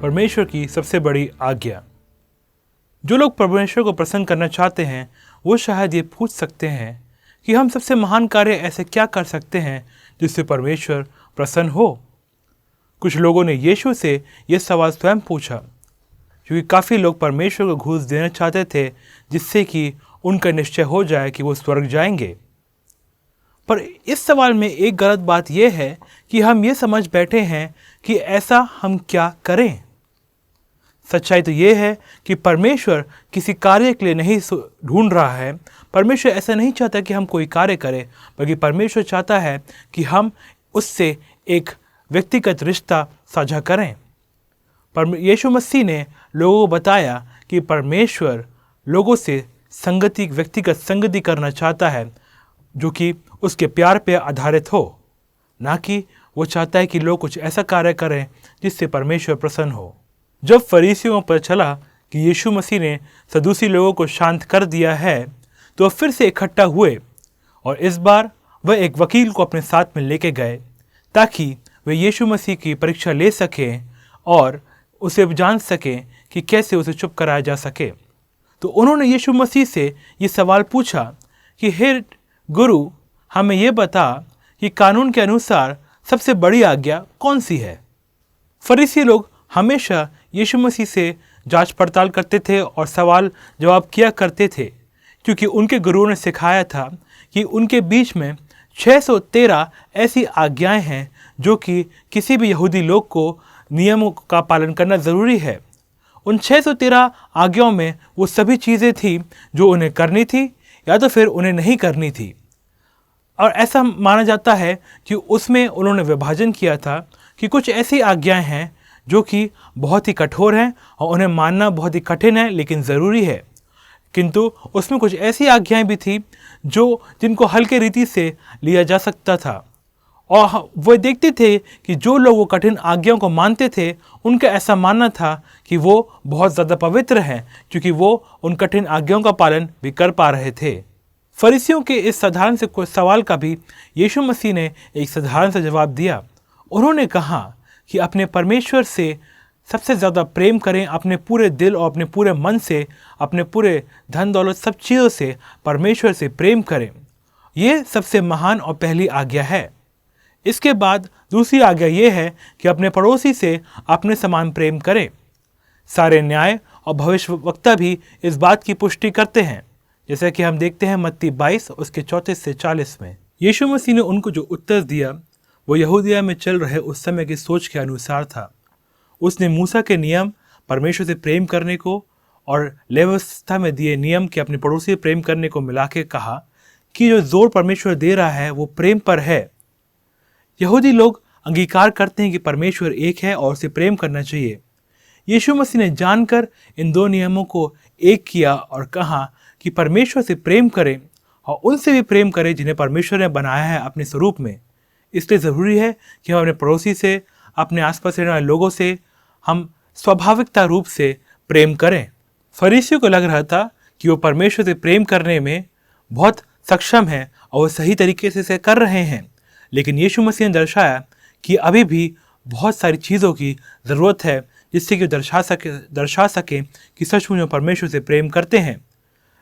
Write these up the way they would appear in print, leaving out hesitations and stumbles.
परमेश्वर की सबसे बड़ी आज्ञा। जो लोग परमेश्वर को प्रसन्न करना चाहते हैं वो शायद ये पूछ सकते हैं कि हम सबसे महान कार्य ऐसे क्या कर सकते हैं जिससे परमेश्वर प्रसन्न हो। कुछ लोगों ने यीशु से यह सवाल स्वयं पूछा, क्योंकि काफ़ी लोग परमेश्वर को घूस देना चाहते थे जिससे कि उनका निश्चय हो जाए कि वो स्वर्ग जाएंगे। पर इस सवाल में एक गलत बात यह है कि हम ये समझ बैठे हैं कि ऐसा हम क्या करें। सच्चाई तो ये है कि परमेश्वर किसी कार्य के लिए नहीं ढूंढ रहा है। परमेश्वर ऐसा नहीं चाहता कि हम कोई कार्य करें, बल्कि परमेश्वर चाहता है कि हम उससे एक व्यक्तिगत रिश्ता साझा करें। यीशु मसीह ने लोगों को बताया कि परमेश्वर लोगों से व्यक्तिगत संगति करना चाहता है, जो कि उसके प्यार पे आधारित हो, ना कि वो चाहता है कि लोग कुछ ऐसा कार्य करें जिससे परमेश्वर प्रसन्न हो। जब फरीसियों पर चला कि यीशु मसीह ने सदूसी लोगों को शांत कर दिया है, तो वह फिर से इकट्ठा हुए और इस बार वह एक वकील को अपने साथ में लेके गए ताकि वे यीशु मसीह की परीक्षा ले सकें और उसे जान सकें कि कैसे उसे चुप कराया जा सके। तो उन्होंने यीशु मसीह से ये सवाल पूछा कि हे गुरु, हमें ये बता कि कानून के अनुसार सबसे बड़ी आज्ञा कौन सी है। फरीसी लोग हमेशा यीशु मसीह से जांच पड़ताल करते थे और सवाल जवाब किया करते थे, क्योंकि उनके गुरुओं ने सिखाया था कि उनके बीच में 613 ऐसी आज्ञाएं हैं जो कि किसी भी यहूदी लोग को नियमों का पालन करना ज़रूरी है। उन 613 आज्ञाओं में वो सभी चीज़ें थी जो उन्हें करनी थी या तो फिर उन्हें नहीं करनी थी। और ऐसा माना जाता है कि उसमें उन्होंने विभाजन किया था कि कुछ ऐसी आज्ञाएं हैं जो कि बहुत ही कठोर हैं और उन्हें मानना बहुत ही कठिन है लेकिन ज़रूरी है, किंतु उसमें कुछ ऐसी आज्ञाएं भी थी जिनको हल्के रीति से लिया जा सकता था। और वो देखते थे कि जो लोग वो कठिन आज्ञाओं को मानते थे उनका ऐसा मानना था कि वो बहुत ज़्यादा पवित्र हैं, क्योंकि वो उन कठिन आज्ञाओं का पालन भी कर पा रहे थे। फरीसियों के इस साधारण से सवाल का भी यीशु मसीह ने एक साधारण सा जवाब दिया। उन्होंने कहा कि अपने परमेश्वर से सबसे ज़्यादा प्रेम करें, अपने पूरे दिल और अपने पूरे मन से, अपने पूरे धन दौलत सब चीज़ों से परमेश्वर से प्रेम करें। ये सबसे महान और पहली आज्ञा है। इसके बाद दूसरी आज्ञा ये है कि अपने पड़ोसी से अपने समान प्रेम करें। सारे न्याय और भविष्यवक्ता भी इस बात की पुष्टि करते हैं, जैसे कि हम देखते हैं मत्ती 22 उसके 34 से 40 में। यीशु मसीह ने उनको जो उत्तर दिया वो यहूदिया में चल रहे उस समय की सोच के अनुसार था। उसने मूसा के नियम परमेश्वर से प्रेम करने को और लेवी व्यवस्था में दिए नियम के अपने पड़ोसी से प्रेम करने को मिला के कहा कि जो जोर परमेश्वर दे रहा है वो प्रेम पर है। यहूदी लोग अंगीकार करते हैं कि परमेश्वर एक है और उसे प्रेम करना चाहिए। यीशु मसीह ने जानकर इन दो नियमों को एक किया और कहा कि परमेश्वर से प्रेम करें और उनसे भी प्रेम करें जिन्हें परमेश्वर ने बनाया है अपने स्वरूप में। इसलिए ज़रूरी है कि हम अपने पड़ोसी से, अपने आसपास रहने वाले लोगों से हम स्वाभाविकता रूप से प्रेम करें। फरीसियों को लग रहा था कि वो परमेश्वर से प्रेम करने में बहुत सक्षम हैं और वो सही तरीके से इसे कर रहे हैं, लेकिन यीशु मसीह ने दर्शाया कि अभी भी बहुत सारी चीज़ों की ज़रूरत है जिससे कि दर्शा सके कि सचमुच में परमेश्वर से प्रेम करते हैं।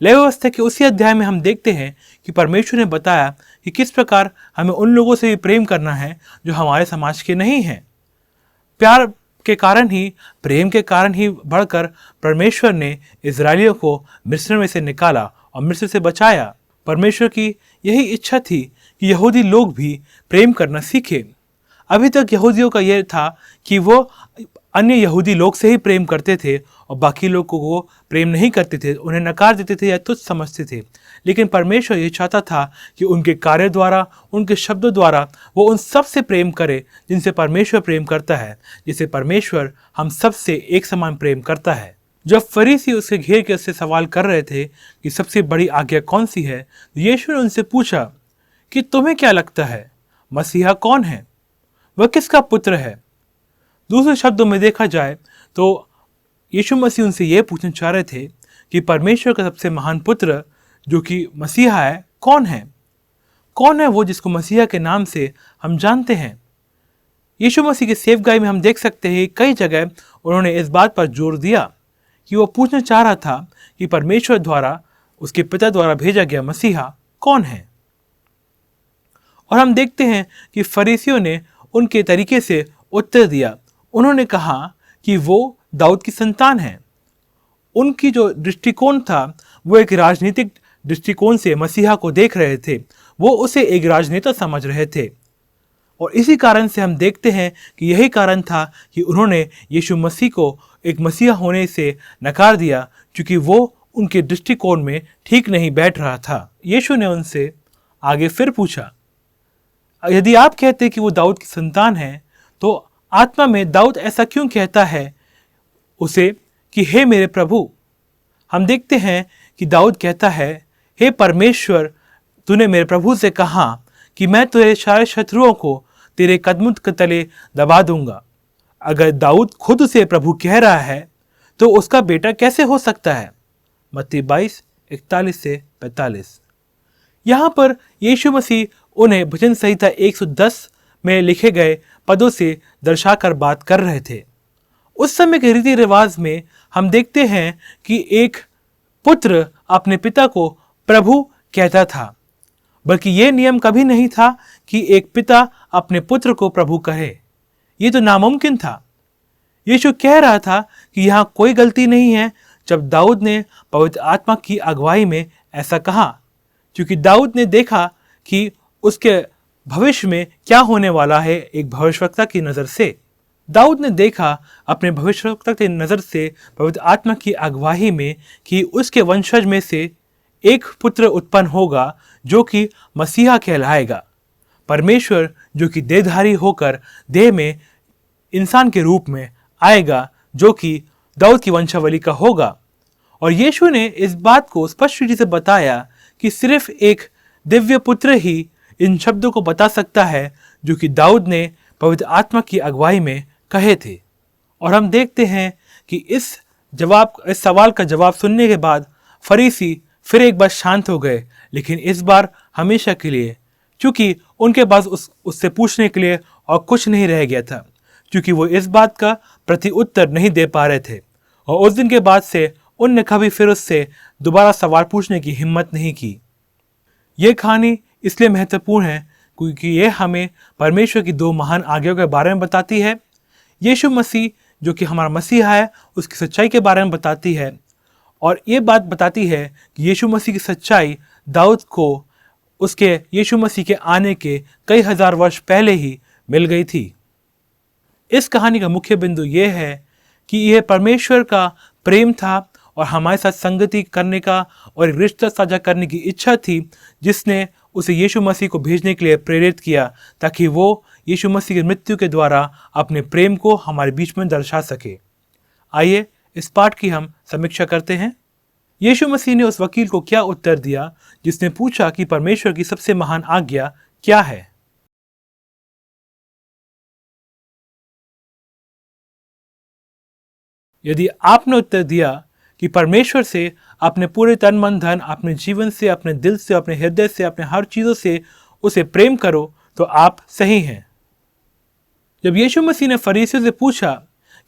लेवी व्यवस्था के उसी अध्याय में हम देखते हैं कि परमेश्वर ने बताया कि किस प्रकार हमें उन लोगों से भी प्रेम करना है जो हमारे समाज के नहीं हैं। प्यार के कारण ही, प्रेम के कारण ही बढ़कर परमेश्वर ने इजरायलियों को मिस्र में से निकाला और मिस्र से बचाया। परमेश्वर की यही इच्छा थी कि यहूदी लोग भी प्रेम करना सीखें। अभी तक यहूदियों का यह था कि वो अन्य यहूदी लोग से ही प्रेम करते थे और बाकी लोगों को प्रेम नहीं करते थे, उन्हें नकार देते थे या तुच्छ समझते थे। लेकिन परमेश्वर ये चाहता था कि उनके कार्य द्वारा, उनके शब्दों द्वारा वो उन सब से प्रेम करे जिनसे परमेश्वर प्रेम करता है, जिसे परमेश्वर हम सब से एक समान प्रेम करता है। जब फरीसी उसके घेर के उससे सवाल कर रहे थे कि सबसे बड़ी आज्ञा कौन सी है, तो यीशु ने उनसे पूछा कि तुम्हें क्या लगता है, मसीहा कौन है, वह किसका पुत्र है। दूसरे शब्दों में देखा जाए तो यीशु मसीह उनसे ये पूछना चाह रहे थे कि परमेश्वर का सबसे महान पुत्र जो कि मसीहा है कौन है। कौन है वो जिसको मसीहा के नाम से हम जानते हैं। यीशु मसीह की सेवकाई में हम देख सकते हैं कई जगह उन्होंने इस बात पर जोर दिया कि वो पूछना चाह रहा था कि परमेश्वर द्वारा, उसके पिता द्वारा भेजा गया मसीहा कौन है। और हम देखते हैं कि फरीसियों ने उनके तरीके से उत्तर दिया। उन्होंने कहा कि वो दाऊद की संतान है। उनकी जो दृष्टिकोण था वो एक राजनीतिक दृष्टिकोण से मसीहा को देख रहे थे। वो उसे एक राजनेता समझ रहे थे और इसी कारण से हम देखते हैं कि यही कारण था कि उन्होंने यीशु मसीह को एक मसीहा होने से नकार दिया, क्योंकि वो उनके दृष्टिकोण में ठीक नहीं बैठ रहा था। यीशु ने उनसे आगे फिर पूछा, यदि आप कहते कि वो दाऊद की संतान है, तो आत्मा में दाऊद ऐसा क्यों कहता है उसे कि हे मेरे प्रभु। हम देखते हैं कि दाऊद कहता है, हे परमेश्वर, तूने मेरे प्रभु से कहा कि मैं तेरे सारे शत्रुओं को तेरे कदमों के तले दबा दूंगा। अगर दाऊद खुद से प्रभु कह रहा है तो उसका बेटा कैसे हो सकता है। मत्ती 22:41-45। यहाँ पर यीशु मसीह उन्हें भजन संहिता 110 में लिखे गए पदों से दर्शाकर बात कर रहे थे। उस समय के रीति रिवाज में हम देखते हैं कि एक पुत्र अपने पिता को प्रभु कहता था, बल्कि यह नियम कभी नहीं था कि एक पिता अपने पुत्र को प्रभु कहे। ये तो नामुमकिन था। यीशु कह रहा था कि यहाँ कोई गलती नहीं है जब दाऊद ने पवित्र आत्मा की अगुवाई में ऐसा कहा, क्योंकि दाऊद ने देखा कि उसके भविष्य में क्या होने वाला है एक भविष्यवक्ता की नज़र से। दाऊद ने देखा अपने भविष्यवक्ता की नज़र से पवित्र आत्मा की अगुवाई में कि उसके वंशज में से एक पुत्र उत्पन्न होगा जो कि मसीहा कहलाएगा। परमेश्वर जो कि देहधारी होकर देह में इंसान के रूप में आएगा, जो कि दाऊद की वंशावली का होगा। और यीशु ने इस बात को स्पष्ट रूप से बताया कि सिर्फ एक दिव्य पुत्र ही इन शब्दों को बता सकता है जो कि दाऊद ने पवित्र आत्मा की अगुवाई में कहे थे। और हम देखते हैं कि इस सवाल का जवाब सुनने के बाद फरीसी फिर एक बार शांत हो गए, लेकिन इस बार हमेशा के लिए, क्योंकि उनके पास उससे पूछने के लिए और कुछ नहीं रह गया था, क्योंकि वो इस बात का प्रति उत्तर नहीं दे पा रहे थे। और उस दिन के बाद से उनने कभी फिर उससे दोबारा सवाल पूछने की हिम्मत नहीं की। ये कहानी इसलिए महत्वपूर्ण है क्योंकि ये हमें परमेश्वर की दो महान आज्ञाओं के बारे में बताती है। यीशु मसीह जो कि हमारा मसीहा है, उसकी सच्चाई के बारे में बताती है। और ये बात बताती है कि यीशु मसीह की सच्चाई दाऊद को उसके यीशु मसीह के आने के कई हजार वर्ष पहले ही मिल गई थी। इस कहानी का मुख्य बिंदु ये है कि यह परमेश्वर का प्रेम था और हमारे साथ संगति करने का और एक रिश्ता साझा करने की इच्छा थी, जिसने उसे यीशु मसीह को भेजने के लिए प्रेरित किया, ताकि वो यीशु मसीह की मृत्यु के द्वारा अपने प्रेम को हमारे बीच में दर्शा सके। आइए इस पाठ की हम समीक्षा करते हैं। यीशु मसीह ने उस वकील को क्या उत्तर दिया जिसने पूछा कि परमेश्वर की सबसे महान आज्ञा क्या है। यदि आपने उत्तर दिया कि परमेश्वर से अपने पूरे तन मन धन, अपने जीवन से, अपने दिल से, अपने हृदय से, अपने हर चीज़ों से उसे प्रेम करो, तो आप सही हैं। जब यीशु मसीह ने फरीसियों से पूछा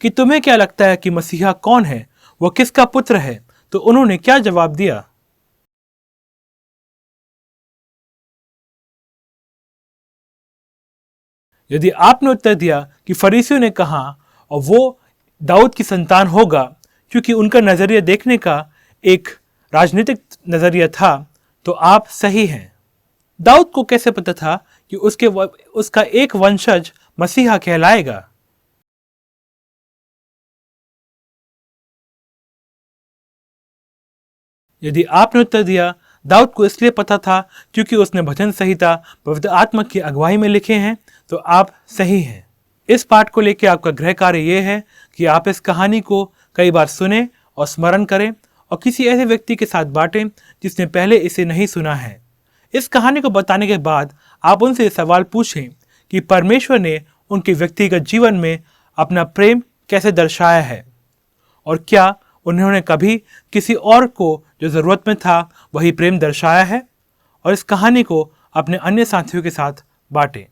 कि तुम्हें क्या लगता है कि मसीहा कौन है, वह किसका पुत्र है, तो उन्होंने क्या जवाब दिया। यदि आपने उत्तर दिया कि फरीसियों ने कहा और वो दाऊद की संतान होगा, क्योंकि उनका नजरिया देखने का एक राजनीतिक नजरिया था, तो आप सही हैं। दाऊद को कैसे पता था कि उसका एक वंशज मसीहा कहलाएगा। यदि आपने उत्तर दिया दाऊद को इसलिए पता था क्योंकि उसने भजन संहिता पवित्र आत्मा की अगुवाई में लिखे हैं, तो आप सही हैं। इस पाठ को लेकर आपका गृह कार्य यह है कि आप इस कहानी को कई बार सुने और स्मरण करें और किसी ऐसे व्यक्ति के साथ बांटें जिसने पहले इसे नहीं सुना है। इस कहानी को बताने के बाद आप उनसे सवाल पूछें कि परमेश्वर ने उनके व्यक्तिगत जीवन में अपना प्रेम कैसे दर्शाया है और क्या उन्होंने कभी किसी और को जो ज़रूरत में था वही प्रेम दर्शाया है। और इस कहानी को अपने अन्य साथियों के साथ बांटें।